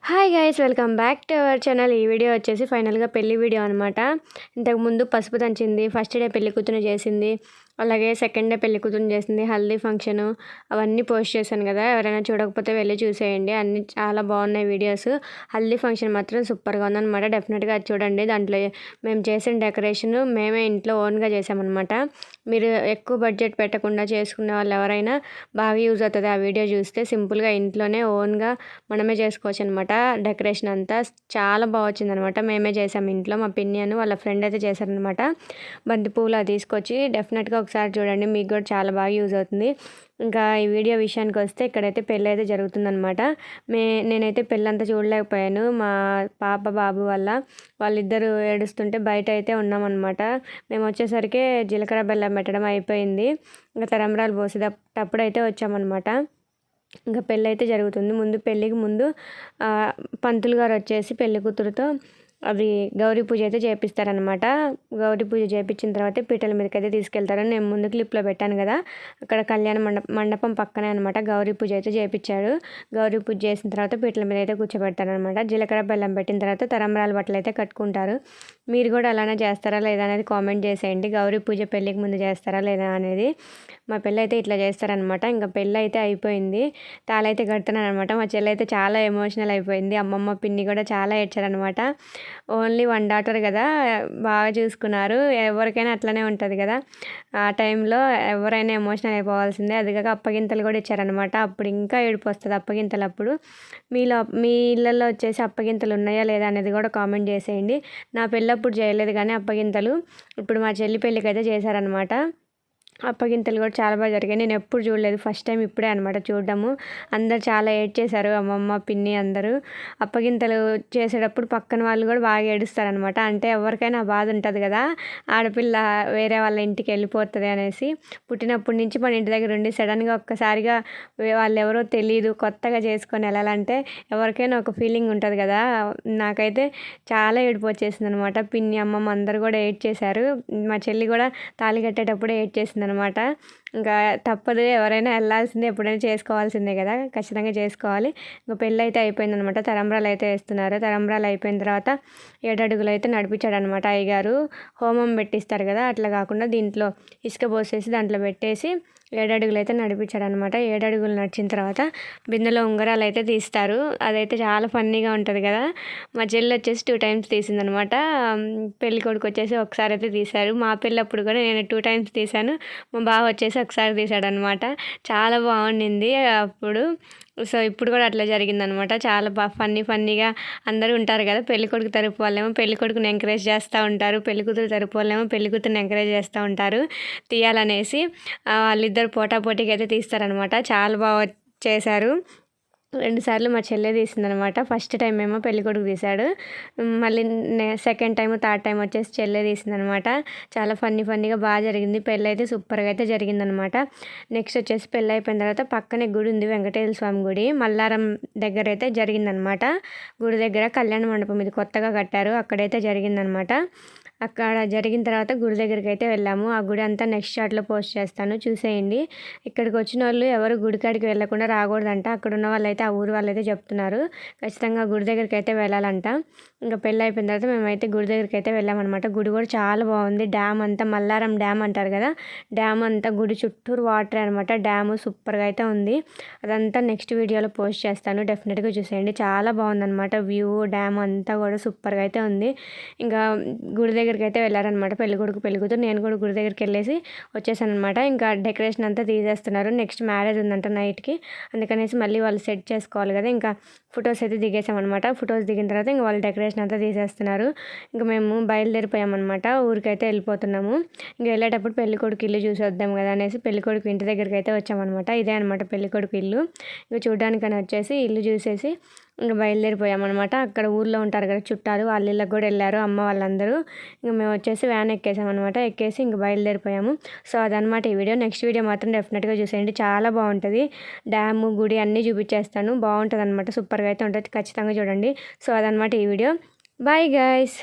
Hi guys, welcome back to our channel. ఈ video వచ్చేసి ఫైనల్గా పెళ్లి వీడియో అనమాట. ఇంతకుముందు పసుపు దంచింది, ఫస్ట్ డే పెళ్లి కూతురు చేసింది, అలాగే సెకండ్ డే పెళ్లి కూతురు చేసింది, హల్దీ ఫంక్షను అవన్నీ పోస్ట్ చేశాను కదా. ఎవరైనా చూడకపోతే వెళ్ళి చూసేయండి, అన్నీ చాలా బాగున్నాయి వీడియోస్. హల్దీ ఫంక్షన్ మాత్రం సూపర్గా ఉందన్నమాట. డెఫినెట్గా అది చూడండి. దాంట్లో మేము చేసిన డెకరేషన్ మేమే ఇంట్లో ఓన్గా చేసామన్నమాట. మీరు ఎక్కువ బడ్జెట్ పెట్టకుండా చేసుకునే వాళ్ళు ఎవరైనా బాగా యూజ్ అవుతుంది ఆ వీడియో చూస్తే. సింపుల్గా ఇంట్లోనే ఓన్గా మనమే చేసుకోవచ్చు అనమాట. డెకరేషన్ అంతా చాలా బాగా వచ్చిందనమాట. మేమే చేసాము ఇంట్లో. మా పిన్ని వాళ్ళ ఫ్రెండ్ అయితే చేశారనమాట. బంతి పువ్వులు అది తీసుకొచ్చి డెఫినెట్గా ఒకసారి చూడండి, మీకు కూడా చాలా బాగా యూజ్ అవుతుంది. ఇంకా ఈ వీడియో విషయానికి వస్తే ఇక్కడైతే పెళ్ళి అయితే జరుగుతుందనమాట. నేనైతే పెళ్ళంతా చూడలేకపోయాను. మా పాప బాబు వాళ్ళిద్దరూ ఏడుస్తుంటే బయట అయితే ఉన్నామన్నమాట. మేము వచ్చేసరికి జీలకర్ర బెల్లం పెట్టడం అయిపోయింది. ఇంకా తలంబ్రాలు పోసేటప్పుడు అయితే వచ్చామన్నమాట. ఇంకా పెళ్ళి అయితే జరుగుతుంది. పెళ్ళికి ముందు పంతులు గారు వచ్చేసి పెళ్లి కూతురుతో అవి గౌరీ పూజ అయితే చేపిస్తారనమాట. గౌరీ పూజ చేయించిన తర్వాత పీటల మీదకి అయితే తీసుకెళ్తారు. నేను ముందు క్లిప్లో పెట్టాను కదా, అక్కడ కళ్యాణ మండపం పక్కనే అనమాట గౌరీ పూజ అయితే చేయించాడు. గౌరీ పూజ చేసిన తర్వాత పీటల మీద అయితే కూర్చోబెడతారనమాట. జీలకర్ర బెల్లం పెట్టిన తర్వాత తలంబ్రాల బట్టలు అయితే కట్టుకుంటారు. మీరు కూడా అలానే చేస్తారా లేదా అనేది కామెంట్ చేసేయండి. గౌరీ పూజ పెళ్ళికి ముందు చేస్తారా లేదా అనేది. మా పెళ్ళి అయితే ఇట్లా చేస్తారనమాట. ఇంకా పెళ్ళి అయితే అయిపోయింది. తాళైతే కడుతున్నాను అనమాట. మా చెల్లి అయితే చాలా ఎమోషనల్ అయిపోయింది. అమ్మమ్మ పిన్ని కూడా చాలా ఏడ్చారనమాట. ఓన్లీ వన్ డాటర్ కదా, బాగా చూసుకున్నారు. ఎవరికైనా అట్లనే ఉంటుంది కదా, ఆ టైంలో ఎవరైనా ఎమోషనల్ అయిపోవాల్సిందే. అదిగాక అప్పగింతలు కూడా ఇచ్చారనమాట. అప్పుడు ఇంకా ఏడుపు వస్తుంది అప్పగింతలు అప్పుడు. మీ ఇళ్ళల్లో వచ్చేసి అప్పగింతలు ఉన్నాయా లేదా అనేది కూడా కామెంట్ చేసేయండి. నా పెళ్ళప్పుడు చేయలేదు కానీ అప్పగింతలు, ఇప్పుడు మా చెల్లి పెళ్ళికి అయితే చేశారనమాట. అప్పగింతలు కూడా చాలా బాగా జరిగాయి. నేను ఎప్పుడు చూడలేదు, ఫస్ట్ టైం ఇప్పుడే అనమాట చూడడము. అందరు చాలా ఏడ్చేశారు, అమ్మమ్మ పిన్ని అందరూ. అప్పగింతలు చేసేటప్పుడు పక్కన వాళ్ళు కూడా బాగా ఏడుస్తారనమాట. అంటే ఎవరికైనా బాధ ఉంటుంది కదా, ఆడపిల్ల వేరే వాళ్ళ ఇంటికి వెళ్ళిపోతుంది అనేసి. పుట్టినప్పటి నుంచి మన ఇంటి దగ్గర ఉండి సడన్గా ఒక్కసారిగా వాళ్ళు ఎవరో తెలియదు కొత్తగా చేసుకొని వెళ్ళాలంటే ఎవరికైనా ఒక ఫీలింగ్ ఉంటుంది కదా. నాకైతే చాలా ఏడుపు వచ్చేసింది అనమాట. పిన్ని అమ్మమ్మ అందరు కూడా ఏడ్చేశారు. మా చెల్లి కూడా తాళి కట్టేటప్పుడే ఏడ్చేసింది అనమాట. ఇంకా తప్పదు, ఎవరైనా వెళ్ళాల్సిందే, ఎప్పుడైనా చేసుకోవాల్సిందే కదా, ఖచ్చితంగా చేసుకోవాలి. ఇంకా పెళ్ళి అయితే అయిపోయిందనమాట. తలంబ్రాలు అయితే వేస్తున్నారు. తలంబ్రాలు అయిపోయిన తర్వాత 7 అడుగులు అయితే నడిపించాడు అనమాట అయ్యగారు. హోమం పెట్టిస్తారు కదా, అట్లా కాకుండా దీంట్లో ఇసుక పోసేసి దాంట్లో పెట్టేసి 7 అడుగులు అయితే నడిపించాడు అనమాట. 7 అడుగులు నడిచిన తర్వాత బిందెలో ఉంగరాలు అయితే తీస్తారు. అదైతే చాలా ఫన్నీగా ఉంటుంది కదా. మా చెల్లి వచ్చేసి 2 టైమ్స్ తీసిందనమాట. పెళ్ళి కొడుకు వచ్చేసి ఒకసారి అయితే తీశారు. మా పెళ్ళప్పుడు కూడా నేను 2 టైమ్స్ తీశాను. మా బావ వచ్చేసి ఒకసారి తీశాడనమాట. చాలా బాగుండింది అప్పుడు. సో ఇప్పుడు కూడా అట్లా జరిగిందనమాట. చాలా బాగా ఫన్నీగా అందరూ ఉంటారు కదా. పెళ్లి కొడుకు తరపు వాళ్ళేమో పెళ్లి కొడుకుని ఎంకరేజ్ చేస్తూ ఉంటారు, పెళ్లి కూతురు తరపు వాళ్ళేమో పెళ్లి కూతురుని ఎంకరేజ్ చేస్తూ ఉంటారు తీయాలనేసి. వాళ్ళిద్దరు పోటాపోటీగా అయితే తీస్తారనమాట. చాలా బాగా చేశారు. 2 సార్లు మా చెల్లె తీసిందనమాట. ఫస్ట్ టైం ఏమో పెళ్లి కొడుకు తీశాడు, మళ్ళీ సెకండ్ టైం థర్డ్ టైం వచ్చేసి చెల్లె తీసిందనమాట. చాలా ఫన్నీగా బాగా జరిగింది. పెళ్ళి అయితే సూపర్గా అయితే జరిగిందనమాట. నెక్స్ట్ వచ్చేసి పెళ్ళి అయిపోయిన తర్వాత పక్కనే గుడి ఉంది, వెంకటేశ్వర స్వామి గుడి, మల్లారం దగ్గర అయితే జరిగిందనమాట. గుడి దగ్గర కళ్యాణ మండపం ఇది కొత్తగా కట్టారు, అక్కడైతే జరిగిందనమాట. అక్కడ జరిగిన తర్వాత గుడి దగ్గరికి అయితే వెళ్ళాము. ఆ గుడి అంతా నెక్స్ట్ షాట్లో పోస్ట్ చేస్తాను, చూసేయండి. ఇక్కడికి వచ్చిన వాళ్ళు ఎవరు గుడికాడికి వెళ్ళకుండా రాకూడదంట. అక్కడ ఉన్న వాళ్ళైతే ఆ ఊరు వాళ్ళైతే చెప్తున్నారు ఖచ్చితంగా గుడి దగ్గరికి అయితే వెళ్ళాలంట. ఇంకా పెళ్ళి అయిపోయిన తర్వాత మేమైతే గుడి దగ్గరికి అయితే వెళ్ళామన్నమాట. గుడి కూడా చాలా బాగుంది. డ్యామ్ అంతా మల్లారం డ్యామ్ అంటారు కదా, డ్యామ్ అంతా గుడి చుట్టూరు వాటర్ అనమాట. డ్యాము సూపర్గా అయితే ఉంది. అదంతా నెక్స్ట్ వీడియోలో పోస్ట్ చేస్తాను, డెఫినెట్గా చూసేయండి. చాలా బాగుందన్నమాట వ్యూ. డ్యామ్ అంతా కూడా సూపర్గా అయితే ఉంది. ఇంకా గుడి దగ్గరికి అయితే వెళ్ళారనమాట పెళ్లి కొడుకు పెళ్లి కూతురు. నేను కూడా గుడి దగ్గరికి వెళ్ళేసి వచ్చేసాను అనమాట. ఇంకా డెకరేషన్ అంతా తీసేస్తున్నారు. నెక్స్ట్ మ్యారేజ్ ఉందంట నైట్కి, అందుకనేసి మళ్ళీ వాళ్ళు సెట్ చేసుకోవాలి కదా. ఇంకా ఫొటోస్ అయితే దిగేసామన్నమాట. ఫొటోస్ దిగిన తర్వాత ఇంకా వాళ్ళు డెకరేషన్ అంతా తీసేస్తున్నారు. ఇంకా మేము బయలుదేరిపోయామన్నమాట, ఊరికైతే వెళ్ళిపోతున్నాము. ఇంకా వెళ్ళేటప్పుడు పెళ్లి కొడుకు ఇల్లు చూసి వద్దాం కదా అనేసి పెళ్లి కొడుకు ఇంటి దగ్గరికి అయితే వచ్చామన్నమాట. ఇదే అనమాట పెళ్లి కొడుకు ఇల్లు. ఇంకా చూడడానికని వచ్చేసి ఇల్లు చూసేసి ఇంకా బయలుదేరిపోయామన్నమాట. అక్కడ ఊర్లో ఉంటారు కదా చుట్టాలు, వాళ్ళ ఇళ్ళకి కూడా వెళ్ళారు అమ్మ వాళ్ళందరూ. ఇంకా మేము వచ్చేసి వ్యాన్ ఎక్కేసామన్నమాట. ఎక్కేసి ఇంక బయలుదేరిపోయాము. సో అదనమాట ఈ వీడియో. నెక్స్ట్ వీడియో మాత్రం డెఫినెట్గా చూసేయండి, చాలా బాగుంటుంది. డ్యాము గుడి అన్నీ చూపించేస్తాను, బాగుంటుంది అనమాట. సూపర్గా అయితే ఉంటుంది, ఖచ్చితంగా చూడండి. సో అదనమాట ఈ వీడియో. Bye guys.